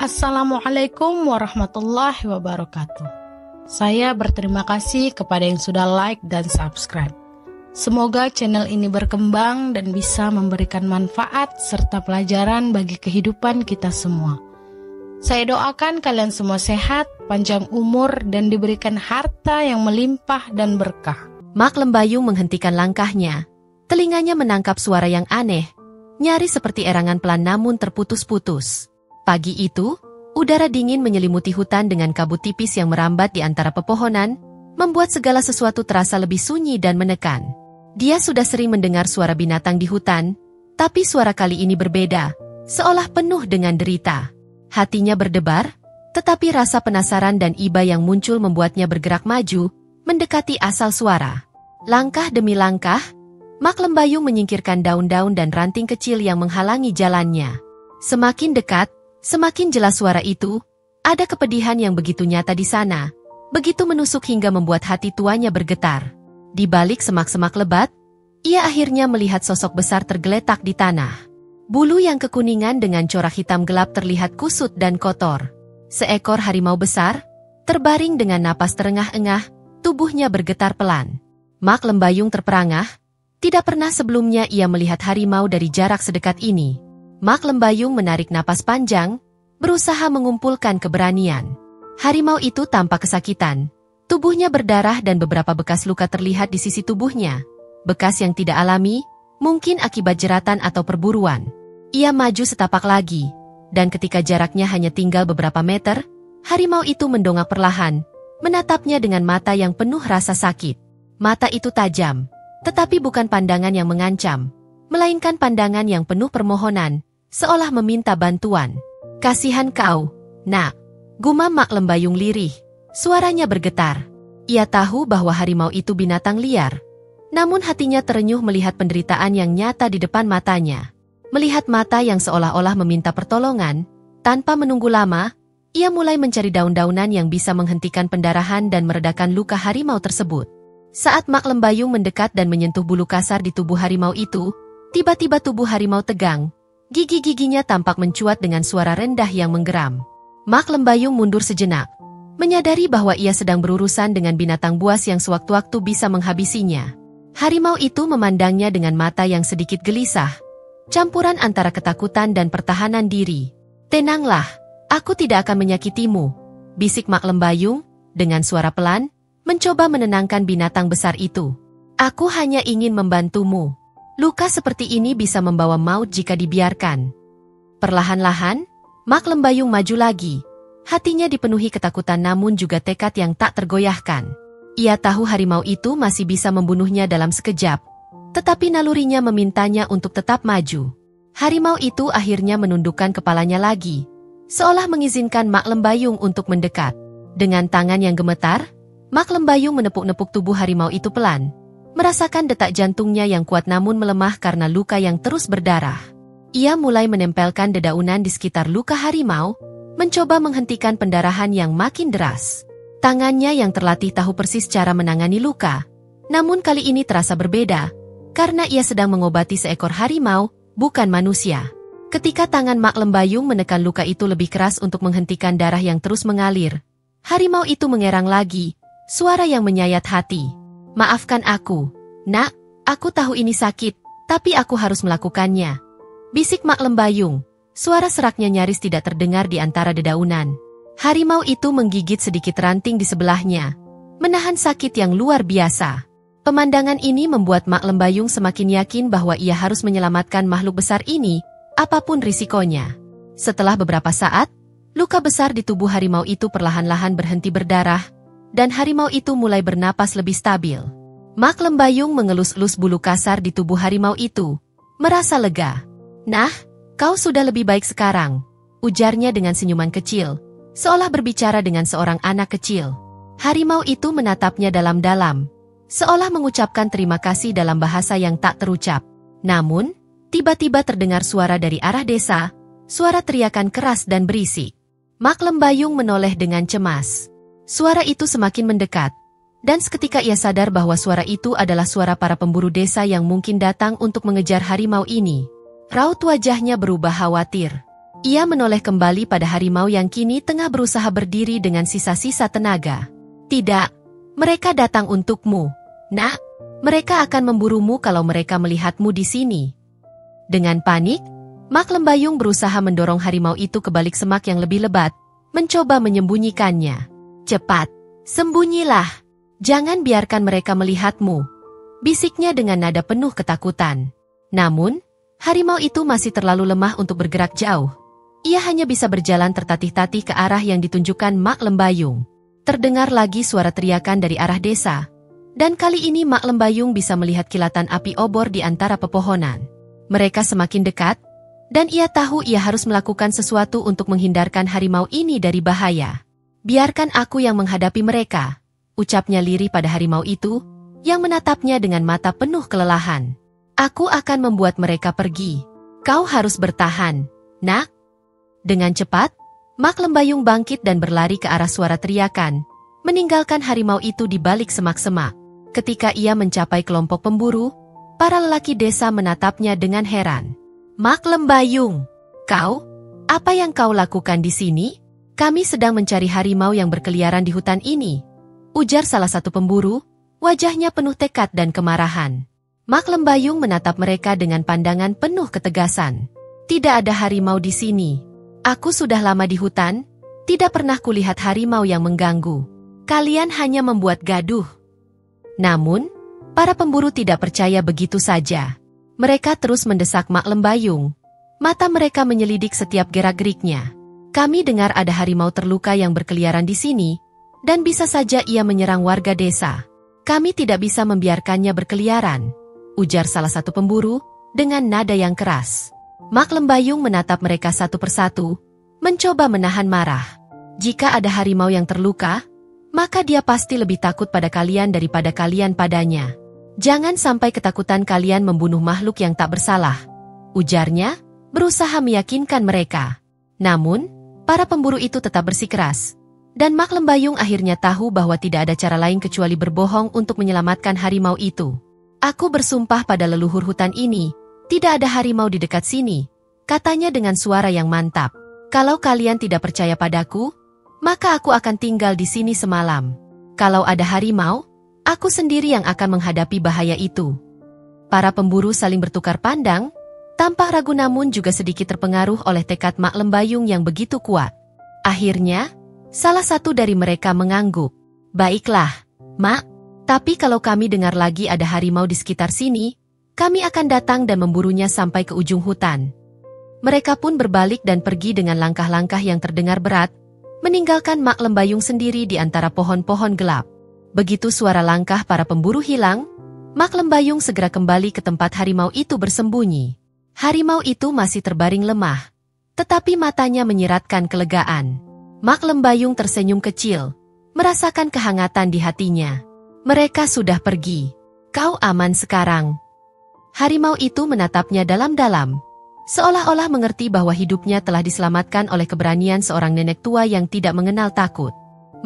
Assalamualaikum warahmatullahi wabarakatuh. Saya berterima kasih kepada yang sudah like dan subscribe. Semoga channel ini berkembang dan bisa memberikan manfaat serta pelajaran bagi kehidupan kita semua. Saya doakan kalian semua sehat, panjang umur, dan diberikan harta yang melimpah dan berkah. Mak Lembayung menghentikan langkahnya. Telinganya menangkap suara yang aneh, nyaris seperti erangan pelan namun terputus-putus. Pagi itu, udara dingin menyelimuti hutan dengan kabut tipis yang merambat di antara pepohonan, membuat segala sesuatu terasa lebih sunyi dan menekan. Dia sudah sering mendengar suara binatang di hutan, tapi suara kali ini berbeda, seolah penuh dengan derita. Hatinya berdebar, tetapi rasa penasaran dan iba yang muncul membuatnya bergerak maju, mendekati asal suara. Langkah demi langkah, Mak Lembayung menyingkirkan daun-daun dan ranting kecil yang menghalangi jalannya. Semakin dekat, semakin jelas suara itu. Ada kepedihan yang begitu nyata di sana, begitu menusuk hingga membuat hati tuanya bergetar. Di balik semak-semak lebat, ia akhirnya melihat sosok besar tergeletak di tanah. Bulu yang kekuningan dengan corak hitam gelap terlihat kusut dan kotor. Seekor harimau besar, terbaring dengan napas terengah-engah, tubuhnya bergetar pelan. Mak Lembayung terperangah, tidak pernah sebelumnya ia melihat harimau dari jarak sedekat ini. Mak Lembayung menarik napas panjang, berusaha mengumpulkan keberanian. Harimau itu tampak kesakitan. Tubuhnya berdarah dan beberapa bekas luka terlihat di sisi tubuhnya. Bekas yang tidak alami, mungkin akibat jeratan atau perburuan. Ia maju setapak lagi, dan ketika jaraknya hanya tinggal beberapa meter, harimau itu mendongak perlahan, menatapnya dengan mata yang penuh rasa sakit. Mata itu tajam, tetapi bukan pandangan yang mengancam, melainkan pandangan yang penuh permohonan, seolah meminta bantuan. "Kasihan kau, nak," gumam Mak Lembayung lirih. Suaranya bergetar. Ia tahu bahwa harimau itu binatang liar. Namun hatinya terenyuh melihat penderitaan yang nyata di depan matanya. Melihat mata yang seolah-olah meminta pertolongan, tanpa menunggu lama, ia mulai mencari daun-daunan yang bisa menghentikan pendarahan dan meredakan luka harimau tersebut. Saat Mak Lembayung mendekat dan menyentuh bulu kasar di tubuh harimau itu, tiba-tiba tubuh harimau tegang. Gigi-giginya tampak mencuat dengan suara rendah yang menggeram. Mak Lembayung mundur sejenak, menyadari bahwa ia sedang berurusan dengan binatang buas yang sewaktu-waktu bisa menghabisinya. Harimau itu memandangnya dengan mata yang sedikit gelisah, campuran antara ketakutan dan pertahanan diri. "Tenanglah, aku tidak akan menyakitimu," bisik Mak Lembayung, dengan suara pelan, mencoba menenangkan binatang besar itu. "Aku hanya ingin membantumu. Luka seperti ini bisa membawa maut jika dibiarkan." Perlahan-lahan, Mak Lembayung maju lagi. Hatinya dipenuhi ketakutan namun juga tekad yang tak tergoyahkan. Ia tahu harimau itu masih bisa membunuhnya dalam sekejap, tetapi nalurinya memintanya untuk tetap maju. Harimau itu akhirnya menundukkan kepalanya lagi, seolah mengizinkan Mak Lembayung untuk mendekat. Dengan tangan yang gemetar, Mak Lembayung menepuk-nepuk tubuh harimau itu pelan, merasakan detak jantungnya yang kuat namun melemah karena luka yang terus berdarah. Ia mulai menempelkan dedaunan di sekitar luka harimau, mencoba menghentikan pendarahan yang makin deras. Tangannya yang terlatih tahu persis cara menangani luka, namun kali ini terasa berbeda, karena ia sedang mengobati seekor harimau, bukan manusia. Ketika tangan Mak Lembayung menekan luka itu lebih keras untuk menghentikan darah yang terus mengalir, harimau itu mengerang lagi, suara yang menyayat hati. "Maafkan aku, nak, aku tahu ini sakit, tapi aku harus melakukannya," bisik Mak Lembayung. Suara seraknya nyaris tidak terdengar di antara dedaunan. Harimau itu menggigit sedikit ranting di sebelahnya, menahan sakit yang luar biasa. Pemandangan ini membuat Mak Lembayung semakin yakin bahwa ia harus menyelamatkan makhluk besar ini, apapun risikonya. Setelah beberapa saat, luka besar di tubuh harimau itu perlahan-lahan berhenti berdarah, dan harimau itu mulai bernapas lebih stabil. Mak Lembayung mengelus-elus bulu kasar di tubuh harimau itu, merasa lega. "Nah, kau sudah lebih baik sekarang," ujarnya dengan senyuman kecil, seolah berbicara dengan seorang anak kecil. Harimau itu menatapnya dalam-dalam, seolah mengucapkan terima kasih dalam bahasa yang tak terucap. Namun, tiba-tiba terdengar suara dari arah desa, suara teriakan keras dan berisik. Mak Lembayung menoleh dengan cemas. Suara itu semakin mendekat, dan seketika ia sadar bahwa suara itu adalah suara para pemburu desa yang mungkin datang untuk mengejar harimau ini. Raut wajahnya berubah khawatir. Ia menoleh kembali pada harimau yang kini tengah berusaha berdiri dengan sisa-sisa tenaga. Tidak, mereka datang untukmu, nak. Mereka akan memburumu kalau mereka melihatmu di sini. Dengan panik, Mak Lembayung berusaha mendorong harimau itu ke balik semak yang lebih lebat, mencoba menyembunyikannya. Cepat, sembunyilah. Jangan biarkan mereka melihatmu, bisiknya dengan nada penuh ketakutan. Namun, harimau itu masih terlalu lemah untuk bergerak jauh. Ia hanya bisa berjalan tertatih-tatih ke arah yang ditunjukkan Mak Lembayung. Terdengar lagi suara teriakan dari arah desa. Dan kali ini Mak Lembayung bisa melihat kilatan api obor di antara pepohonan. Mereka semakin dekat, dan ia tahu ia harus melakukan sesuatu untuk menghindarkan harimau ini dari bahaya. Biarkan aku yang menghadapi mereka, ucapnya lirih pada harimau itu, yang menatapnya dengan mata penuh kelelahan. Aku akan membuat mereka pergi. Kau harus bertahan, nak. Dengan cepat, Mak Lembayung bangkit dan berlari ke arah suara teriakan, meninggalkan harimau itu di balik semak-semak. Ketika ia mencapai kelompok pemburu, para lelaki desa menatapnya dengan heran. Mak Lembayung, kau? Apa yang kau lakukan di sini? Kami sedang mencari harimau yang berkeliaran di hutan ini, ujar salah satu pemburu, wajahnya penuh tekad dan kemarahan. Mak Lembayung menatap mereka dengan pandangan penuh ketegasan. Tidak ada harimau di sini. Aku sudah lama di hutan, tidak pernah kulihat harimau yang mengganggu. Kalian hanya membuat gaduh. Namun, para pemburu tidak percaya begitu saja. Mereka terus mendesak Mak Lembayung. Mata mereka menyelidik setiap gerak-geriknya. Kami dengar ada harimau terluka yang berkeliaran di sini, dan bisa saja ia menyerang warga desa. Kami tidak bisa membiarkannya berkeliaran, ujar salah satu pemburu dengan nada yang keras. Mak Lembayung menatap mereka satu persatu, mencoba menahan marah. Jika ada harimau yang terluka, maka dia pasti lebih takut pada kalian daripada kalian padanya. Jangan sampai ketakutan kalian membunuh makhluk yang tak bersalah, ujarnya, berusaha meyakinkan mereka. Namun, para pemburu itu tetap bersikeras. Dan Mak Lembayung akhirnya tahu bahwa tidak ada cara lain kecuali berbohong untuk menyelamatkan harimau itu. Aku bersumpah pada leluhur hutan ini, tidak ada harimau di dekat sini, katanya dengan suara yang mantap. Kalau kalian tidak percaya padaku, maka aku akan tinggal di sini semalam. Kalau ada harimau, aku sendiri yang akan menghadapi bahaya itu. Para pemburu saling bertukar pandang, tampak ragu namun juga sedikit terpengaruh oleh tekad Mak Lembayung yang begitu kuat. Akhirnya, salah satu dari mereka mengangguk. Baiklah, Mak, tapi kalau kami dengar lagi ada harimau di sekitar sini, kami akan datang dan memburunya sampai ke ujung hutan. Mereka pun berbalik dan pergi dengan langkah-langkah yang terdengar berat, meninggalkan Mak Lembayung sendiri di antara pohon-pohon gelap. Begitu suara langkah para pemburu hilang, Mak Lembayung segera kembali ke tempat harimau itu bersembunyi. Harimau itu masih terbaring lemah, tetapi matanya menyiratkan kelegaan. Mak Lembayung tersenyum kecil, merasakan kehangatan di hatinya. Mereka sudah pergi. Kau aman sekarang. Harimau itu menatapnya dalam-dalam, seolah-olah mengerti bahwa hidupnya telah diselamatkan oleh keberanian seorang nenek tua yang tidak mengenal takut.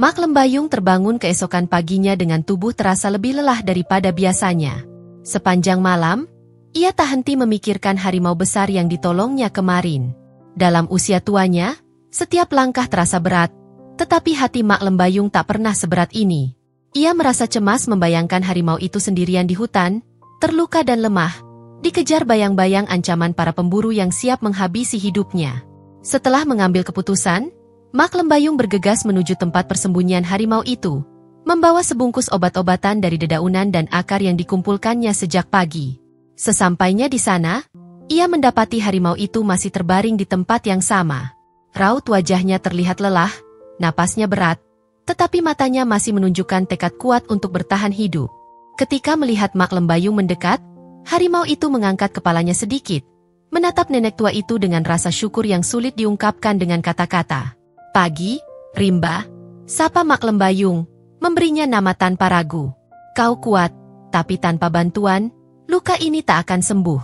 Mak Lembayung terbangun keesokan paginya dengan tubuh terasa lebih lelah daripada biasanya. Sepanjang malam, ia tak henti memikirkan harimau besar yang ditolongnya kemarin. Dalam usia tuanya, setiap langkah terasa berat, tetapi hati Mak Lembayung tak pernah seberat ini. Ia merasa cemas membayangkan harimau itu sendirian di hutan, terluka dan lemah, dikejar bayang-bayang ancaman para pemburu yang siap menghabisi hidupnya. Setelah mengambil keputusan, Mak Lembayung bergegas menuju tempat persembunyian harimau itu, membawa sebungkus obat-obatan dari dedaunan dan akar yang dikumpulkannya sejak pagi. Sesampainya di sana, ia mendapati harimau itu masih terbaring di tempat yang sama. Raut wajahnya terlihat lelah, napasnya berat, tetapi matanya masih menunjukkan tekad kuat untuk bertahan hidup. Ketika melihat Mak Lembayung mendekat, harimau itu mengangkat kepalanya sedikit, menatap nenek tua itu dengan rasa syukur yang sulit diungkapkan dengan kata-kata. Pagi, Rimba, sapa Mak Lembayung, memberinya nama tanpa ragu. Kau kuat, tapi tanpa bantuan, luka ini tak akan sembuh.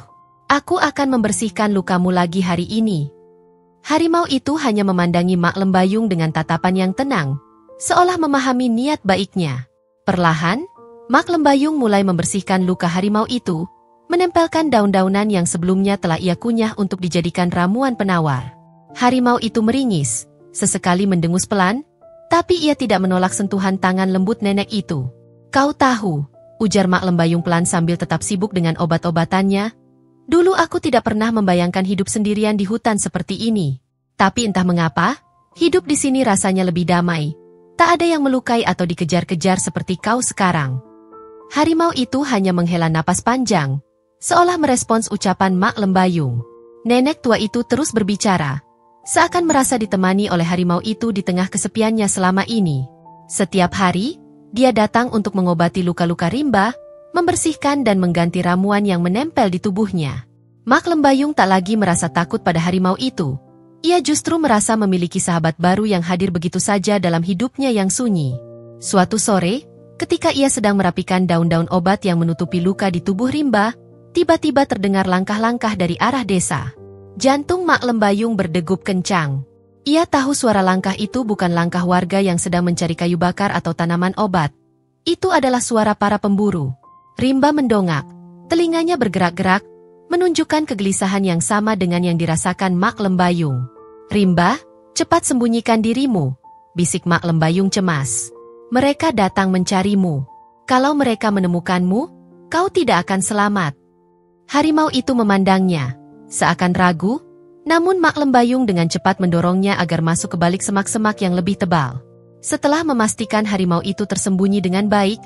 Aku akan membersihkan lukamu lagi hari ini. Harimau itu hanya memandangi Mak Lembayung dengan tatapan yang tenang, seolah memahami niat baiknya. Perlahan, Mak Lembayung mulai membersihkan luka harimau itu, menempelkan daun-daunan yang sebelumnya telah ia kunyah untuk dijadikan ramuan penawar. Harimau itu meringis, sesekali mendengus pelan, tapi ia tidak menolak sentuhan tangan lembut nenek itu. Kau tahu, ujar Mak Lembayung pelan sambil tetap sibuk dengan obat-obatannya. Dulu aku tidak pernah membayangkan hidup sendirian di hutan seperti ini. Tapi entah mengapa, hidup di sini rasanya lebih damai. Tak ada yang melukai atau dikejar-kejar seperti kau sekarang. Harimau itu hanya menghela napas panjang, seolah merespons ucapan Mak Lembayung. Nenek tua itu terus berbicara, seakan merasa ditemani oleh harimau itu di tengah kesepiannya selama ini. Setiap hari, dia datang untuk mengobati luka-luka rimba, membersihkan dan mengganti ramuan yang menempel di tubuhnya. Mak Lembayung tak lagi merasa takut pada harimau itu. Ia justru merasa memiliki sahabat baru yang hadir begitu saja dalam hidupnya yang sunyi. Suatu sore, ketika ia sedang merapikan daun-daun obat yang menutupi luka di tubuh rimba, tiba-tiba terdengar langkah-langkah dari arah desa. Jantung Mak Lembayung berdegup kencang. Ia tahu suara langkah itu bukan langkah warga yang sedang mencari kayu bakar atau tanaman obat. Itu adalah suara para pemburu. Rimba mendongak, telinganya bergerak-gerak, menunjukkan kegelisahan yang sama dengan yang dirasakan Mak Lembayung. Rimba, cepat sembunyikan dirimu, bisik Mak Lembayung cemas. Mereka datang mencarimu. Kalau mereka menemukanmu, kau tidak akan selamat. Harimau itu memandangnya, seakan ragu, namun Mak Lembayung dengan cepat mendorongnya agar masuk ke balik semak-semak yang lebih tebal. Setelah memastikan harimau itu tersembunyi dengan baik,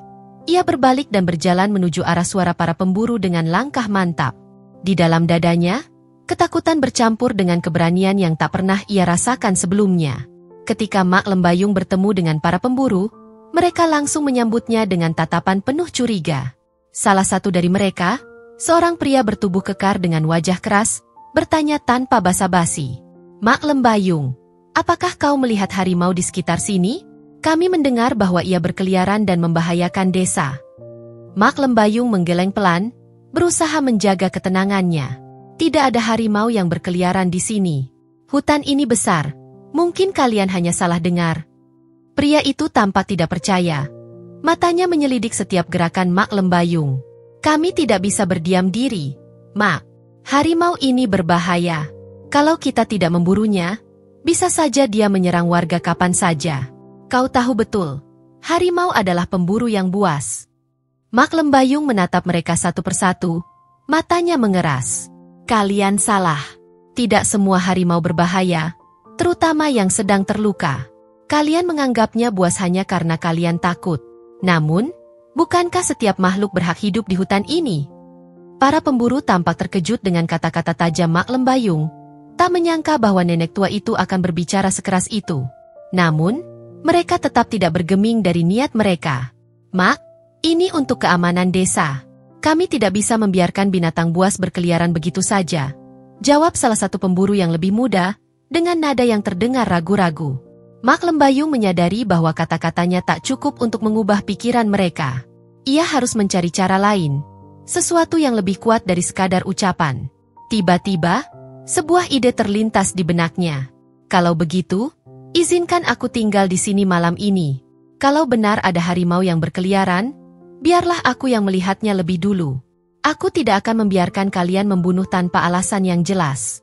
ia berbalik dan berjalan menuju arah suara para pemburu dengan langkah mantap. Di dalam dadanya, ketakutan bercampur dengan keberanian yang tak pernah ia rasakan sebelumnya. Ketika Mak Lembayung bertemu dengan para pemburu, mereka langsung menyambutnya dengan tatapan penuh curiga. Salah satu dari mereka, seorang pria bertubuh kekar dengan wajah keras, bertanya tanpa basa-basi. Mak Lembayung, apakah kau melihat harimau di sekitar sini? Kami mendengar bahwa ia berkeliaran dan membahayakan desa. Mak Lembayung menggeleng pelan, berusaha menjaga ketenangannya. Tidak ada harimau yang berkeliaran di sini. Hutan ini besar. Mungkin kalian hanya salah dengar. Pria itu tampak tidak percaya. Matanya menyelidik setiap gerakan Mak Lembayung. Kami tidak bisa berdiam diri. Mak, harimau ini berbahaya. Kalau kita tidak memburunya, bisa saja dia menyerang warga kapan saja. Kau tahu betul, harimau adalah pemburu yang buas. Mak Lembayung menatap mereka satu persatu, matanya mengeras. Kalian salah. Tidak semua harimau berbahaya, terutama yang sedang terluka. Kalian menganggapnya buas hanya karena kalian takut. Namun, bukankah setiap makhluk berhak hidup di hutan ini? Para pemburu tampak terkejut dengan kata-kata tajam Mak Lembayung, tak menyangka bahwa nenek tua itu akan berbicara sekeras itu. Namun, mereka tetap tidak bergeming dari niat mereka. Mak, ini untuk keamanan desa. Kami tidak bisa membiarkan binatang buas berkeliaran begitu saja. Jawab salah satu pemburu yang lebih muda, dengan nada yang terdengar ragu-ragu. Mak Lembayung menyadari bahwa kata-katanya tak cukup untuk mengubah pikiran mereka. Ia harus mencari cara lain, sesuatu yang lebih kuat dari sekadar ucapan. Tiba-tiba, sebuah ide terlintas di benaknya. Kalau begitu, izinkan aku tinggal di sini malam ini. Kalau benar ada harimau yang berkeliaran, biarlah aku yang melihatnya lebih dulu. Aku tidak akan membiarkan kalian membunuh tanpa alasan yang jelas.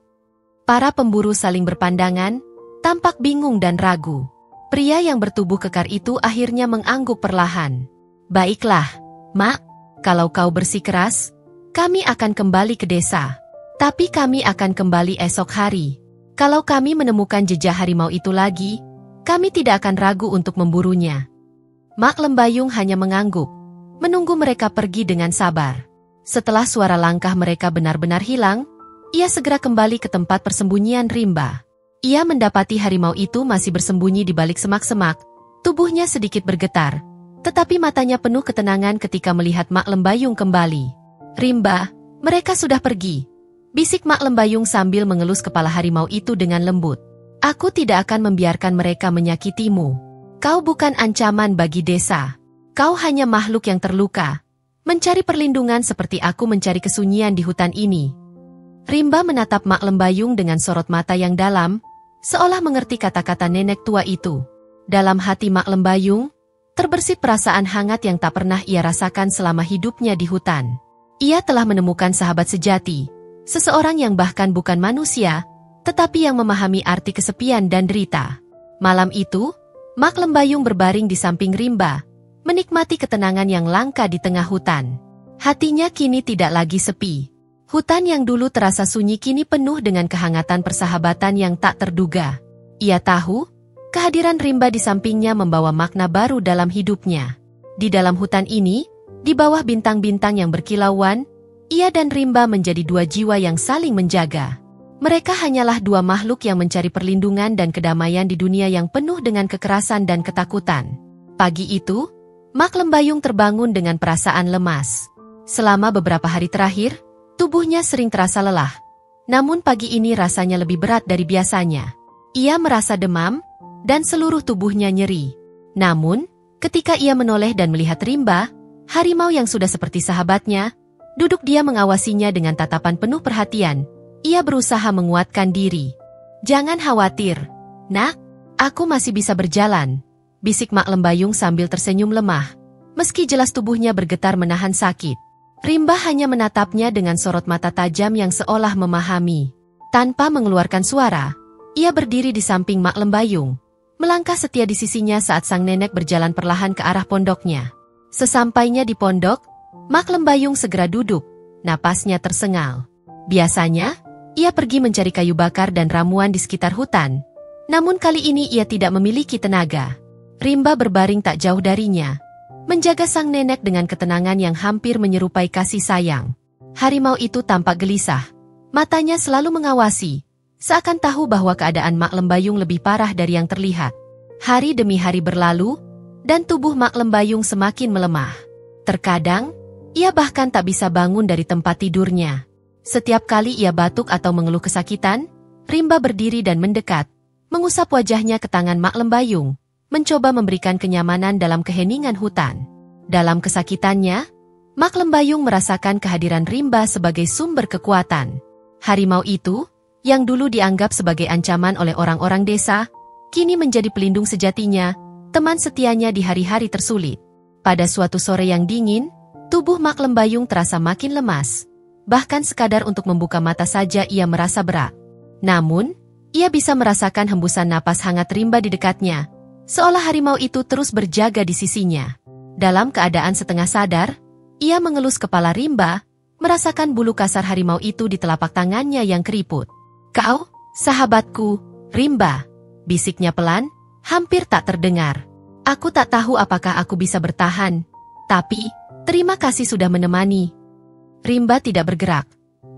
Para pemburu saling berpandangan, tampak bingung dan ragu. Pria yang bertubuh kekar itu akhirnya mengangguk perlahan. Baiklah, Mak, kalau kau bersikeras, kami akan kembali ke desa. Tapi kami akan kembali esok hari. Kalau kami menemukan jejak harimau itu lagi, kami tidak akan ragu untuk memburunya. Mak Lembayung hanya mengangguk, menunggu mereka pergi dengan sabar. Setelah suara langkah mereka benar-benar hilang, ia segera kembali ke tempat persembunyian rimba. Ia mendapati harimau itu masih bersembunyi di balik semak-semak, tubuhnya sedikit bergetar, tetapi matanya penuh ketenangan ketika melihat Mak Lembayung kembali. Rimba, mereka sudah pergi, bisik Mak Lembayung sambil mengelus kepala harimau itu dengan lembut. Aku tidak akan membiarkan mereka menyakitimu. Kau bukan ancaman bagi desa. Kau hanya makhluk yang terluka, mencari perlindungan seperti aku mencari kesunyian di hutan ini. Rimba menatap Mak Lembayung dengan sorot mata yang dalam, seolah mengerti kata-kata nenek tua itu. Dalam hati Mak Lembayung, terbersit perasaan hangat yang tak pernah ia rasakan selama hidupnya di hutan. Ia telah menemukan sahabat sejati, seseorang yang bahkan bukan manusia, tetapi yang memahami arti kesepian dan derita. Malam itu, Mak Lembayung berbaring di samping rimba, menikmati ketenangan yang langka di tengah hutan. Hatinya kini tidak lagi sepi. Hutan yang dulu terasa sunyi kini penuh dengan kehangatan persahabatan yang tak terduga. Ia tahu, kehadiran rimba di sampingnya membawa makna baru dalam hidupnya. Di dalam hutan ini, di bawah bintang-bintang yang berkilauan, ia dan rimba menjadi dua jiwa yang saling menjaga. Mereka hanyalah dua makhluk yang mencari perlindungan dan kedamaian di dunia yang penuh dengan kekerasan dan ketakutan. Pagi itu, Mak Lembayung terbangun dengan perasaan lemas. Selama beberapa hari terakhir, tubuhnya sering terasa lelah. Namun pagi ini rasanya lebih berat dari biasanya. Ia merasa demam, dan seluruh tubuhnya nyeri. Namun, ketika ia menoleh dan melihat rimba, harimau yang sudah seperti sahabatnya, duduk dia mengawasinya dengan tatapan penuh perhatian. Ia berusaha menguatkan diri. "Jangan khawatir, Nak, aku masih bisa berjalan," bisik Mak Lembayung sambil tersenyum lemah. Meski jelas tubuhnya bergetar menahan sakit, rimba hanya menatapnya dengan sorot mata tajam yang seolah memahami. Tanpa mengeluarkan suara, ia berdiri di samping Mak Lembayung, melangkah setia di sisinya saat sang nenek berjalan perlahan ke arah pondoknya. Sesampainya di pondok, Mak Lembayung segera duduk, napasnya tersengal. Biasanya, ia pergi mencari kayu bakar dan ramuan di sekitar hutan. Namun kali ini ia tidak memiliki tenaga. Rimba berbaring tak jauh darinya, menjaga sang nenek dengan ketenangan yang hampir menyerupai kasih sayang. Harimau itu tampak gelisah. Matanya selalu mengawasi, seakan tahu bahwa keadaan Mak Lembayung lebih parah dari yang terlihat. Hari demi hari berlalu, dan tubuh Mak Lembayung semakin melemah. Terkadang, ia bahkan tak bisa bangun dari tempat tidurnya. Setiap kali ia batuk atau mengeluh kesakitan, rimba berdiri dan mendekat, mengusap wajahnya ke tangan Mak Lembayung, mencoba memberikan kenyamanan dalam keheningan hutan. Dalam kesakitannya, Mak Lembayung merasakan kehadiran rimba sebagai sumber kekuatan. Harimau itu, yang dulu dianggap sebagai ancaman oleh orang-orang desa, kini menjadi pelindung sejatinya, teman setianya di hari-hari tersulit. Pada suatu sore yang dingin, tubuh Mak Lembayung terasa makin lemas. Bahkan sekadar untuk membuka mata saja ia merasa berat. Namun, ia bisa merasakan hembusan napas hangat rimba di dekatnya, seolah harimau itu terus berjaga di sisinya. Dalam keadaan setengah sadar, ia mengelus kepala rimba, merasakan bulu kasar harimau itu di telapak tangannya yang keriput. "Kau, sahabatku, Rimba," bisiknya pelan, hampir tak terdengar. "Aku tak tahu apakah aku bisa bertahan, tapi terima kasih sudah menemani." Rimba tidak bergerak,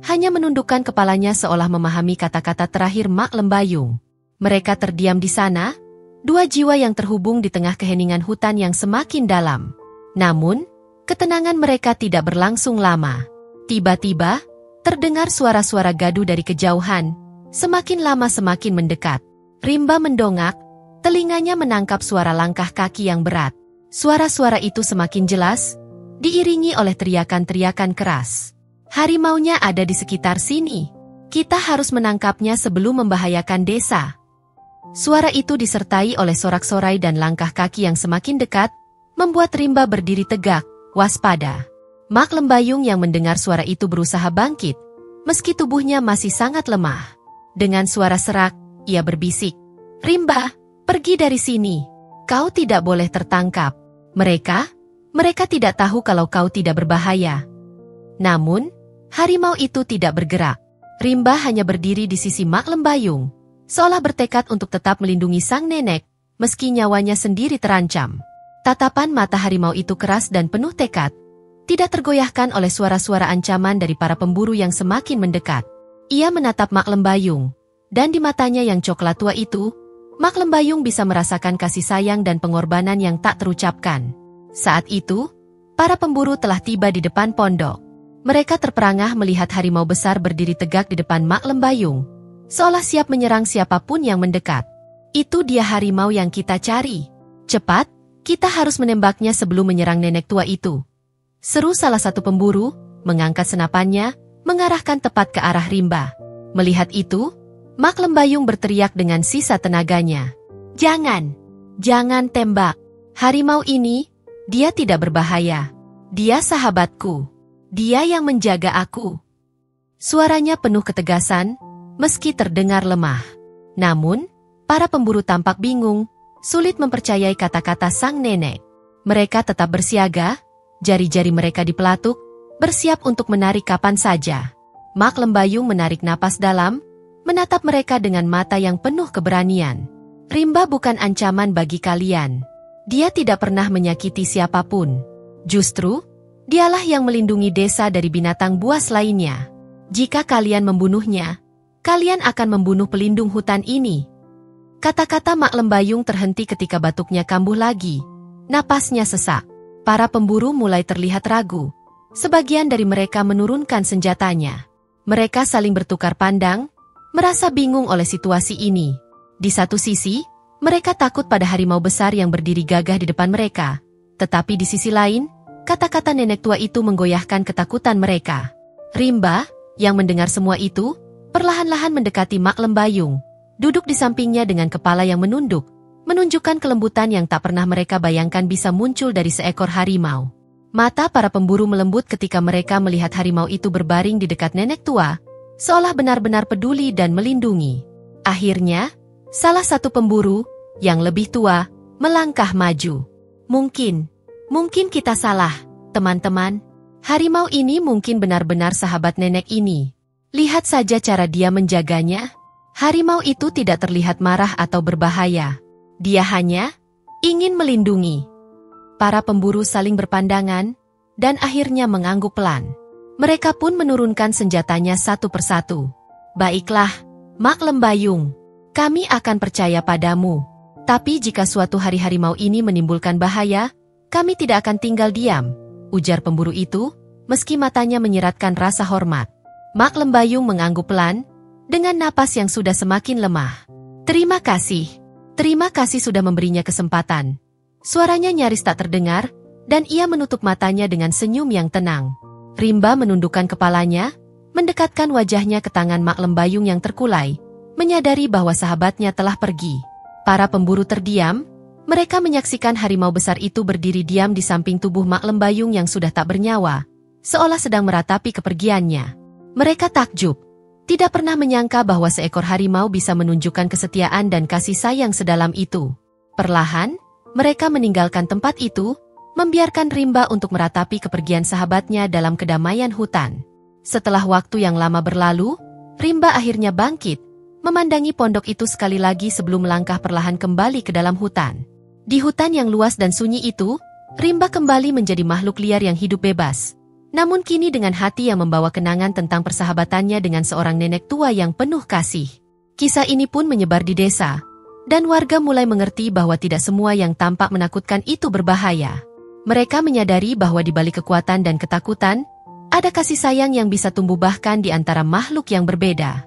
hanya menundukkan kepalanya seolah memahami kata-kata terakhir Mak Lembayung. Mereka terdiam di sana, dua jiwa yang terhubung di tengah keheningan hutan yang semakin dalam. Namun, ketenangan mereka tidak berlangsung lama. Tiba-tiba, terdengar suara-suara gaduh dari kejauhan, semakin lama semakin mendekat. Rimba mendongak, telinganya menangkap suara langkah kaki yang berat. Suara-suara itu semakin jelas, diiringi oleh teriakan-teriakan keras. "Harimaunya ada di sekitar sini. Kita harus menangkapnya sebelum membahayakan desa." Suara itu disertai oleh sorak-sorai dan langkah kaki yang semakin dekat, membuat Rimba berdiri tegak, waspada. Mak Lembayung yang mendengar suara itu berusaha bangkit, meski tubuhnya masih sangat lemah. Dengan suara serak, ia berbisik, "Rimba, pergi dari sini. Kau tidak boleh tertangkap. Mereka tidak tahu kalau kau tidak berbahaya." Namun, harimau itu tidak bergerak. Rimba hanya berdiri di sisi Mak Lembayung, seolah bertekad untuk tetap melindungi sang nenek, meski nyawanya sendiri terancam. Tatapan mata harimau itu keras dan penuh tekad, tidak tergoyahkan oleh suara-suara ancaman dari para pemburu yang semakin mendekat. Ia menatap Mak Lembayung, dan di matanya yang coklat tua itu, Mak Lembayung bisa merasakan kasih sayang dan pengorbanan yang tak terucapkan. Saat itu, para pemburu telah tiba di depan pondok. Mereka terperangah melihat harimau besar berdiri tegak di depan Mak Lembayung, seolah siap menyerang siapapun yang mendekat. "Itu dia harimau yang kita cari. Cepat, kita harus menembaknya sebelum menyerang nenek tua itu," seru salah satu pemburu, mengangkat senapannya, mengarahkan tepat ke arah Rimba. Melihat itu, Mak Lembayung berteriak dengan sisa tenaganya, Jangan tembak. Harimau ini, dia tidak berbahaya. Dia sahabatku. Dia yang menjaga aku." Suaranya penuh ketegasan, meski terdengar lemah. Namun, para pemburu tampak bingung, sulit mempercayai kata-kata sang nenek. Mereka tetap bersiaga, jari-jari mereka dipelatuk, bersiap untuk menarik kapan saja. Mak Lembayung menarik napas dalam, menatap mereka dengan mata yang penuh keberanian. Rimba bukan ancaman bagi kalian. Dia tidak pernah menyakiti siapapun. Justru, dialah yang melindungi desa dari binatang buas lainnya. Jika kalian membunuhnya, kalian akan membunuh pelindung hutan ini. Kata-kata Mak Lembayung terhenti ketika batuknya kambuh lagi. Napasnya sesak. Para pemburu mulai terlihat ragu. Sebagian dari mereka menurunkan senjatanya. Mereka saling bertukar pandang, merasa bingung oleh situasi ini. Di satu sisi, mereka takut pada harimau besar yang berdiri gagah di depan mereka. Tetapi di sisi lain, kata-kata nenek tua itu menggoyahkan ketakutan mereka. Rimba, yang mendengar semua itu, perlahan-lahan mendekati Mak Lembayung, duduk di sampingnya dengan kepala yang menunduk, menunjukkan kelembutan yang tak pernah mereka bayangkan bisa muncul dari seekor harimau. Mata para pemburu melembut ketika mereka melihat harimau itu berbaring di dekat nenek tua, seolah benar-benar peduli dan melindungi. Akhirnya, salah satu pemburu, yang lebih tua, melangkah maju. Mungkin kita salah, teman-teman. Harimau ini mungkin benar-benar sahabat nenek ini. Lihat saja cara dia menjaganya. Harimau itu tidak terlihat marah atau berbahaya. Dia hanya ingin melindungi. Para pemburu saling berpandangan, dan akhirnya mengangguk pelan. Mereka pun menurunkan senjatanya satu persatu. Baiklah, Mak Lembayung, kami akan percaya padamu. Tapi jika suatu hari harimau ini menimbulkan bahaya, kami tidak akan tinggal diam, ujar pemburu itu, meski matanya menyiratkan rasa hormat. Mak Lembayung mengangguk pelan, dengan napas yang sudah semakin lemah. Terima kasih sudah memberinya kesempatan. Suaranya nyaris tak terdengar, dan ia menutup matanya dengan senyum yang tenang. Rimba menundukkan kepalanya, mendekatkan wajahnya ke tangan Mak Lembayung yang terkulai, menyadari bahwa sahabatnya telah pergi. Para pemburu terdiam, mereka menyaksikan harimau besar itu berdiri diam di samping tubuh Mak Lembayung yang sudah tak bernyawa, seolah sedang meratapi kepergiannya. Mereka takjub, tidak pernah menyangka bahwa seekor harimau bisa menunjukkan kesetiaan dan kasih sayang sedalam itu. Perlahan, mereka meninggalkan tempat itu, membiarkan Rimba untuk meratapi kepergian sahabatnya dalam kedamaian hutan. Setelah waktu yang lama berlalu, Rimba akhirnya bangkit, memandangi pondok itu sekali lagi sebelum melangkah perlahan kembali ke dalam hutan. Di hutan yang luas dan sunyi itu, Rimba kembali menjadi makhluk liar yang hidup bebas. Namun kini dengan hati yang membawa kenangan tentang persahabatannya dengan seorang nenek tua yang penuh kasih. Kisah ini pun menyebar di desa. Dan warga mulai mengerti bahwa tidak semua yang tampak menakutkan itu berbahaya. Mereka menyadari bahwa di balik kekuatan dan ketakutan, ada kasih sayang yang bisa tumbuh bahkan di antara makhluk yang berbeda.